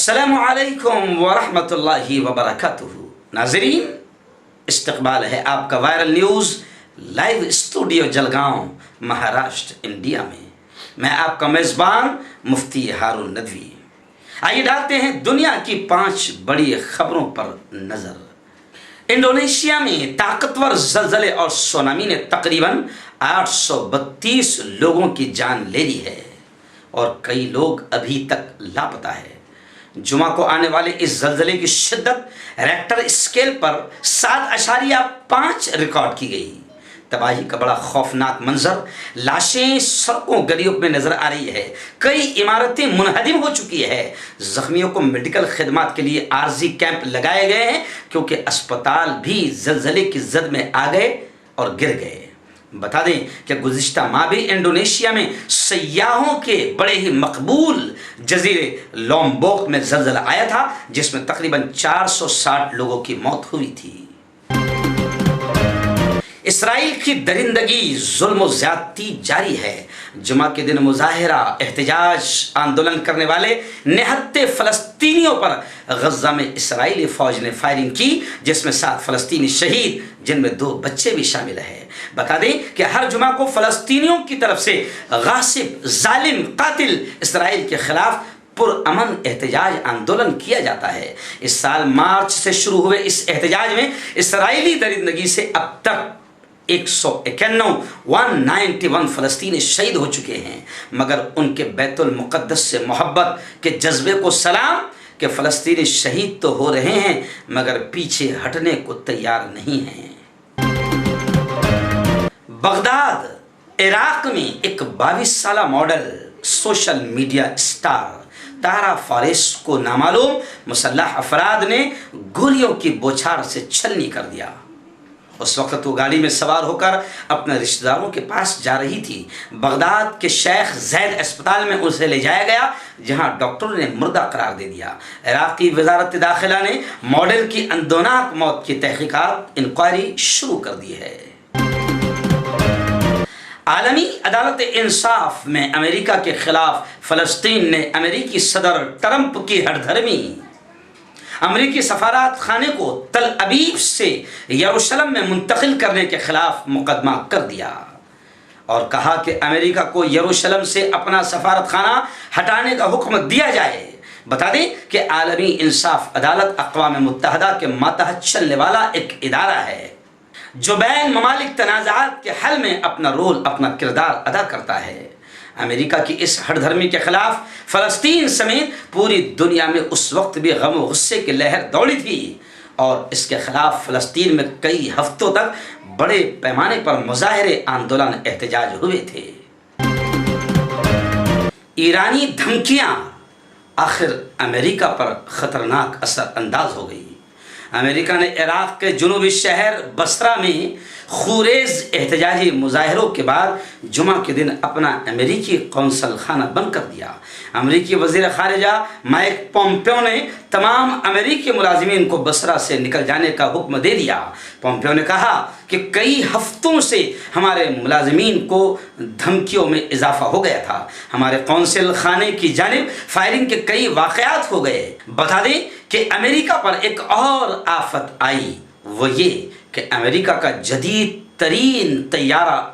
अस्सलामु अलैकुम वरहमत अल्लाहि वबरकातुहू। नाज़रीन, इस्तकबाल है आपका viral news live studio Jalgaon, Maharashtra, India में। मैं आपका मेज़बान मुफ्ती हारून नदवी। आइए डालते हैं दुनिया की 5 बड़ी खबरों पर नज़र। इंडोनेशिया में ताकतवर ज़लज़ले और सुनामी ने तकरीबन 832 लोगों की जान ले ली है और कई लोग अभी तक लापता है। जुमा को आने वाले इस ज़लज़ले की शिद्दत रेक्टर स्केल पर 7.5 रिकॉर्ड की गई। तबाही का बड़ा खौफनाक मंजर, लाशें सड़कों गलियों में नजर आ रही है। कई इमारतें मुनहदिम हो चुकी है। जख्मियों को मेडिकल खिदमात के लिए आर्जी कैंप लगाए गए हैं क्योंकि अस्पताल भी ज़लज़ले की जद में आ गए और गिर गए। बता दें कि गुज़िश्ता माह भी इंडोनेशिया में सयाहों के बड़े ही मकबूल जजीरे लोम्बोक में ज़लज़ला आया था, जिसमें तकरीबन 460 लोगों की मौत हुई थी। इसराइल की दरिंदगी, जुल्म और ज़्यादती जारी है। जुमा के दिन मुजाहिरा, एहतजाज, आंदोलन करने वाले निहत्ते फ़लस्तीनियों पर गज़ा में इसराइली फ़ौज ने फायरिंग की, जिसमें 7 फ़लस्तीनी शहीद, जिनमें 2 बच्चे भी शामिल हैं। बता दें कि हर जुमा को फ़लस्तीनियों की तरफ से गासिब, जालिम, कातिल इसराइल के खिलाफ पुरअमन एहतजाज आंदोलन किया जाता है। इस साल मार्च से शुरू हुए इस एहतजाज में इसराइली दरिंदगी से अब तक 191 फ़लस्तीनी शहीद हो चुके हैं, मगर उनके बैतुल मुक़द्दस से मोहब्बत के जज्बे को सलाम कि फ़लस्तीनी शहीद तो हो रहे हैं मगर पीछे हटने को तैयार नहीं हैं। बगदाद, इराक में एक 22 साला मॉडल सोशल मीडिया स्टार तारा फारिस को नामालूम मुसल्लह अफराद ने गोलियों की बौछार से छलनी कर दिया। उस वक्त वो गाड़ी में सवार होकर अपने रिश्तेदारों के पास जा रही थी। बगदाद के शेख जैद अस्पताल में उसे ले जाया गया, जहां डॉक्टरों ने मुर्दा करार दे दिया। इराक़ी वज़ारत दाखिला ने मॉडल की अंदोनाक मौत की तहक़ीक़ात, इंक्वायरी शुरू कर दी है। आलमी अदालत इंसाफ में अमेरिका के खिलाफ फ़लस्तीन ने अमेरिकी सदर ट्रंप की हठधर्मी अमेरिकी सफारत खाने को तल अबीब से यरूशलेम में मुंतकिल करने के खिलाफ मुकदमा कर दिया और कहा कि अमेरिका को यरूशलेम से अपना सफारत खाना हटाने का हुक्म दिया जाए। बता दें कि आलमी इंसाफ अदालत अक़वाम मुत्तहदा के मातहत चलने वाला एक इदारा है जो बैन ममालिक तनाज़ात के हल में अपना रोल, अपना किरदार अदा करता है। अमेरिका की इस हठधर्मी के खिलाफ फ़लस्तीन समेत पूरी दुनिया में उस वक्त भी गम और गुस्से की लहर दौड़ी थी और इसके खिलाफ फ़लस्तीन में कई हफ्तों तक बड़े पैमाने पर मुजाहरे, आंदोलन, एहतजाज हुए थे। ईरानी धमकियां आखिर अमेरिका पर ख़तरनाक असर अंदाज हो गई। अमेरिका ने इराक़ के जुनूबी शहर बसरा में खुरेज एहतजाजी मुजाहरों के बाद जुमा के दिन अपना अमेरिकी कौंसल खाना बंद कर दिया। अमेरिकी वज़ीर ख़ारिजा माइक पोम्पियो ने तमाम अमेरिकी मुलाजिमीन को बसरा से निकल जाने का हुक्म दे दिया। पोम्पियो ने कहा कि कई हफ्तों से हमारे मुलाजिमीन को धमकियों में इजाफा हो गया था। हमारे कौंसल खाने की जानिब फायरिंग के कई वाक़यात हो गए। बता दें कि अमेरिका पर एक और आफत आई, वो ये कि अमेरिका का जदीद तरीन तैयारा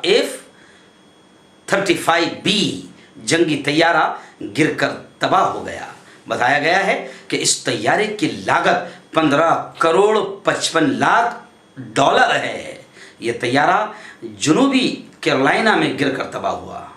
F-35B जंगी तैयारा गिरकर तबाह हो गया। बताया गया है कि इस तैयारे की लागत 15 करोड़ 55 लाख डॉलर है। ये तैयारा जनूबी कैरोलिना में गिरकर तबाह हुआ।